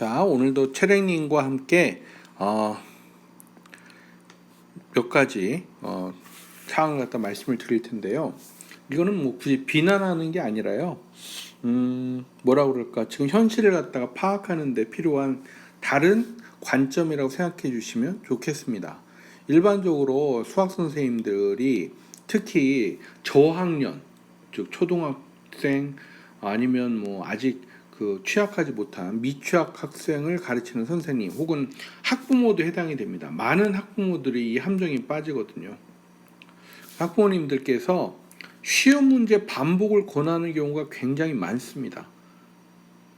자, 오늘도 채랭님과 함께 몇 가지 사항을 갖다 말씀을 드릴 텐데요. 이거는 뭐 굳이 비난하는 게 아니라요. 뭐라 그럴까? 지금 현실을 갖다가 파악하는 데 필요한 다른 관점이라고 생각해 주시면 좋겠습니다. 일반적으로 수학 선생님들이 특히 저학년, 즉 초등학생 아니면 뭐 아직 그 취약하지 못한 미취학 학생을 가르치는 선생님 혹은 학부모도 해당이 됩니다. 많은 학부모들이 이 함정에 빠지거든요. 학부모님들께서 시험 문제 반복을 권하는 경우가 굉장히 많습니다.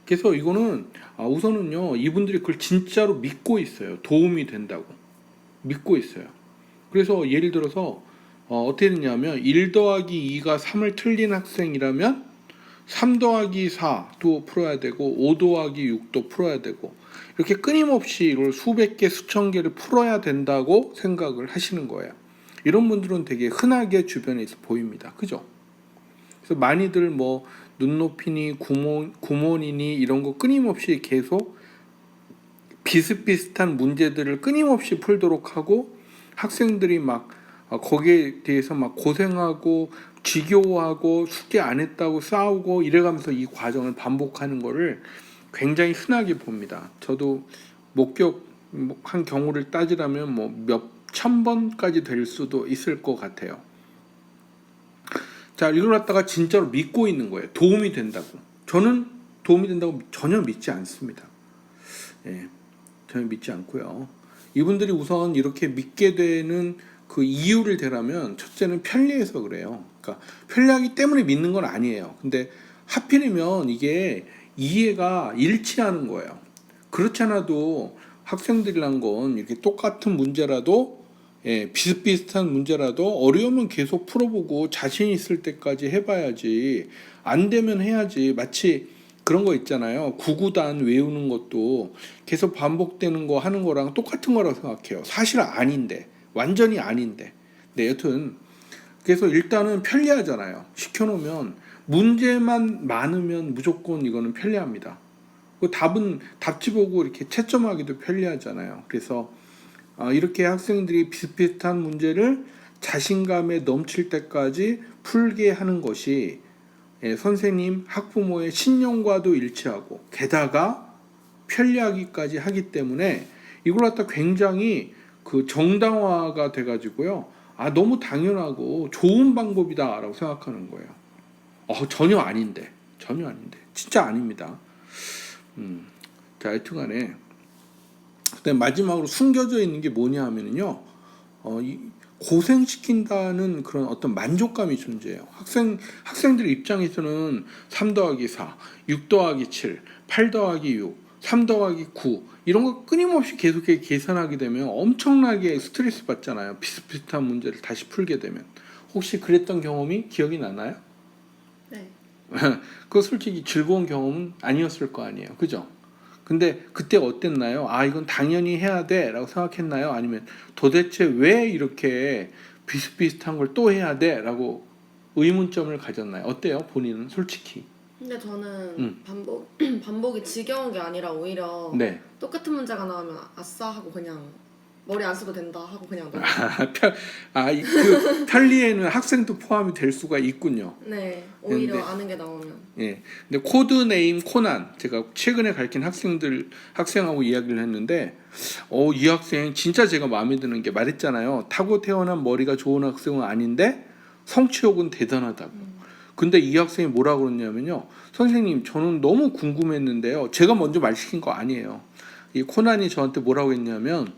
그래서 이거는 우선은요, 이분들이 그걸 진짜로 믿고 있어요. 도움이 된다고 믿고 있어요. 그래서 예를 들어서 어떻게 되냐면 1 더하기 2가 3을 틀린 학생이라면 3 더하기 4도 풀어야 되고 5 더하기 6도 풀어야 되고 이렇게 끊임없이 이걸 수백 개 수천 개를 풀어야 된다고 생각을 하시는 거예요. 이런 분들은 되게 흔하게 주변에서 보입니다. 그죠? 그래서 많이들 뭐 눈높이니 구몬이니 이런 거 끊임없이 계속 비슷비슷한 문제들을 끊임없이 풀도록 하고 학생들이 막 거기에 대해서 막 고생하고 지겨워하고 숙제 안 했다고 싸우고 이래가면서 이 과정을 반복하는 거를 굉장히 흔하게 봅니다. 저도 목격한 경우를 따지라면 뭐 몇천 번까지 될 수도 있을 것 같아요. 자, 이걸 갖다가 진짜로 믿고 있는 거예요. 도움이 된다고. 저는 도움이 된다고 전혀 믿지 않습니다. 예, 전혀 믿지 않고요. 이분들이 우선 이렇게 믿게 되는 그 이유를 대라면 첫째는 편리해서 그래요. 그러니까 편리하기 때문에 믿는 건 아니에요. 근데 하필이면 이게 이해가 일치하는 거예요. 그렇지 않아도 학생들이란 건 이렇게 똑같은 문제라도 비슷비슷한 문제라도 어려우면 계속 풀어보고 자신 있을 때까지 해봐야지. 안 되면 해야지. 마치 그런 거 있잖아요. 구구단 외우는 것도 계속 반복되는 거 하는 거랑 똑같은 거라고 생각해요. 사실 아닌데. 완전히 아닌데. 네, 여튼 그래서 일단은 편리하잖아요. 시켜놓으면 문제만 많으면 무조건 이거는 편리합니다. 그 답은 답지 보고 이렇게 채점하기도 편리하잖아요. 그래서 이렇게 학생들이 비슷비슷한 문제를 자신감에 넘칠 때까지 풀게 하는 것이 선생님, 학부모의 신념과도 일치하고 게다가 편리하기까지 하기 때문에 이걸 갖다 굉장히 그 정당화가 돼가지고요. 너무 당연하고 좋은 방법이다라고 생각하는 거예요. 전혀 아닌데, 전혀 아닌데, 진짜 아닙니다. 자, 하여튼간에 그다음 마지막으로 숨겨져 있는 게 뭐냐 하면은요, 고생시킨다는 그런 어떤 만족감이 존재해요. 학생들 입장에서는 3 더하기 4, 6 더하기 7, 8 더하기 6, 3 더하기 9 이런 거 끊임없이 계속 계산하게 되면 엄청나게 스트레스 받잖아요. 비슷비슷한 문제를 다시 풀게 되면. 혹시 그랬던 경험이 기억이 나나요? 네. 그거 솔직히 즐거운 경험은 아니었을 거 아니에요. 그죠? 근데 그때 어땠나요? 이건 당연히 해야 돼 라고 생각했나요? 아니면 도대체 왜 이렇게 비슷비슷한 걸 또 해야 돼? 라고 의문점을 가졌나요? 어때요? 본인은 솔직히. 근데 저는 반복이 지겨운 게 아니라 오히려 네. 똑같은 문제가 나오면 아싸 하고 그냥 머리 안 써도 된다 하고 그냥 넘어요. 그 편리에는 학생도 포함이 될 수가 있군요. 네, 오히려 근데, 아는 게 나오면. 예. 근데 코드네임 코난 제가 최근에 가르친 학생하고 이야기를 했는데, 이 학생 진짜 제가 마음에 드는 게 말했잖아요. 타고 태어난 머리가 좋은 학생은 아닌데 성취욕은 대단하다고. 근데 이 학생이 뭐라고 그러냐면요. 선생님, 저는 너무 궁금했는데요. 제가 먼저 말 시킨 거 아니에요. 이 코난이 저한테 뭐라고 했냐면,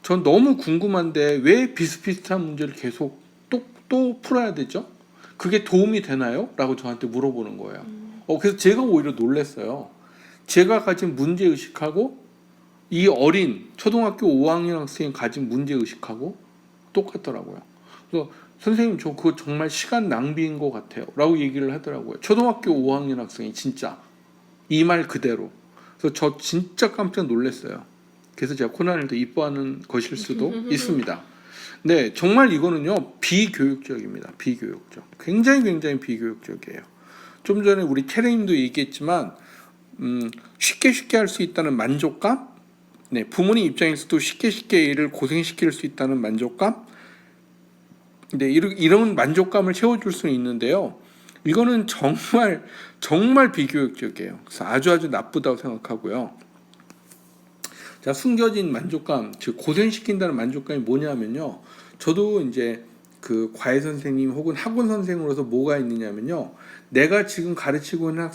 전 너무 궁금한데 왜 비슷비슷한 문제를 계속 또 풀어야 되죠? 그게 도움이 되나요? 라고 저한테 물어보는 거예요. 그래서 제가 오히려 놀랐어요. 제가 가진 문제의식하고 이 어린 초등학교 5학년 학생이 가진 문제의식하고 똑같더라고요. 그래서 선생님, 저 그거 정말 시간 낭비인 것 같아요 라고 얘기를 하더라고요. 초등학교 5학년 학생이 진짜 이 말 그대로. 그래서 저 진짜 깜짝 놀랐어요. 그래서 제가 코난을 더 이뻐하는 것일 수도 있습니다. 네, 정말 이거는요, 비교육적입니다. 비교육적. 굉장히 비교육적이에요. 좀 전에 우리 캐리님도 얘기했지만 쉽게 할 수 있다는 만족감, 네, 부모님 입장에서도 쉽게 얘를 고생시킬 수 있다는 만족감, 네, 이런 만족감을 채워줄 수는 있는데요. 이거는 정말 비교육적이에요. 그래서 아주 나쁘다고 생각하고요. 자, 숨겨진 만족감, 즉 고생시킨다는 만족감이 뭐냐면요. 저도 이제 그 과외 선생님 혹은 학원 선생으로서 뭐가 있느냐면요. 내가 지금 가르치고 있는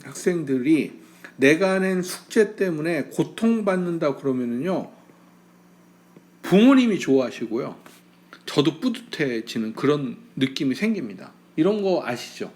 학생들이 내가 낸 숙제 때문에 고통받는다 그러면은요. 부모님이 좋아하시고요. 저도 뿌듯해지는 그런 느낌이 생깁니다. 이런 거 아시죠?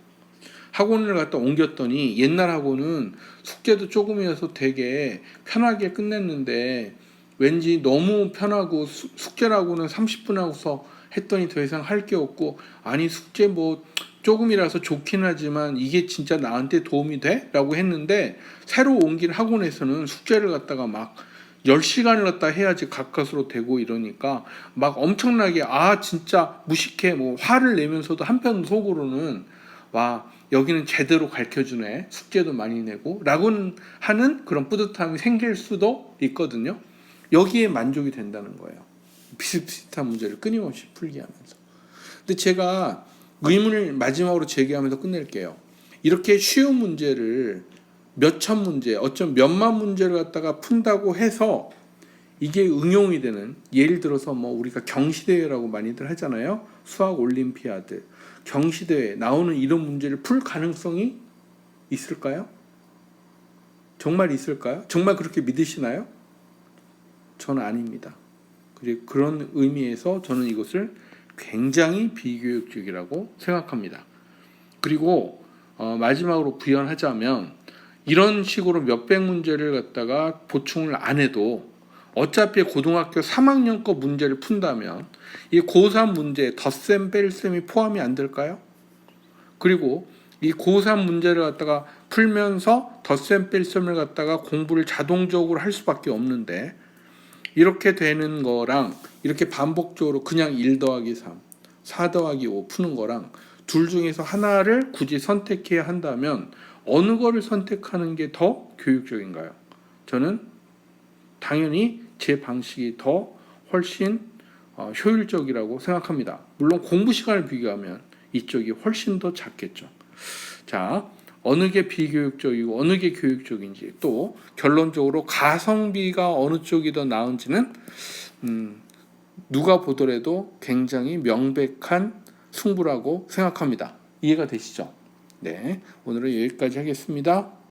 학원을 갖다 옮겼더니 옛날 학원은 숙제도 조금이어서 되게 편하게 끝냈는데 왠지 너무 편하고 숙제라고는 30분 하고서 했더니 더 이상 할 게 없고 아니 숙제 뭐 조금이라서 좋긴 하지만 이게 진짜 나한테 도움이 돼? 라고 했는데 새로 옮긴 학원에서는 숙제를 갖다가 막 10시간을 갖다 해야지 가까스로 되고 이러니까 막 엄청나게 아 진짜 무식해 뭐 화를 내면서도 한편 속으로는 와 여기는 제대로 가르쳐주네 숙제도 많이 내고 라고 하는 그런 뿌듯함이 생길 수도 있거든요. 여기에 만족이 된다는 거예요. 비슷비슷한 문제를 끊임없이 풀게 하면서. 근데 제가 의문을 마지막으로 제기하면서 끝낼게요. 이렇게 쉬운 문제를 몇천 문제, 어쩜 몇만 문제를 갖다가 푼다고 해서 이게 응용이 되는, 예를 들어서 뭐 우리가 경시대회라고 많이들 하잖아요. 수학 올림피아드. 경시대회 나오는 이런 문제를 풀 가능성이 있을까요? 정말 있을까요? 정말 그렇게 믿으시나요? 저는 아닙니다. 그리고 그런 의미에서 저는 이것을 굉장히 비교육적이라고 생각합니다. 그리고 마지막으로 부연하자면 이런 식으로 몇백 문제를 갖다가 보충을 안 해도 어차피 고등학교 3학년 거 문제를 푼다면 이 고3 문제에 덧셈 뺄셈이 포함이 안 될까요? 그리고 이 고3 문제를 갖다가 풀면서 덧셈 뺄셈을 갖다가 공부를 자동적으로 할 수밖에 없는데 이렇게 되는 거랑 이렇게 반복적으로 그냥 1 더하기 3, 4 더하기 5 푸는 거랑 둘 중에서 하나를 굳이 선택해야 한다면 어느 거를 선택하는 게 더 교육적인가요? 저는 당연히 제 방식이 더 훨씬 효율적이라고 생각합니다. 물론 공부 시간을 비교하면 이쪽이 훨씬 더 작겠죠. 자, 어느 게 비교육적이고 어느 게 교육적인지 또 결론적으로 가성비가 어느 쪽이 더 나은지는 누가 보더라도 굉장히 명백한 승부라고 생각합니다. 이해가 되시죠? 네, 오늘은 여기까지 하겠습니다.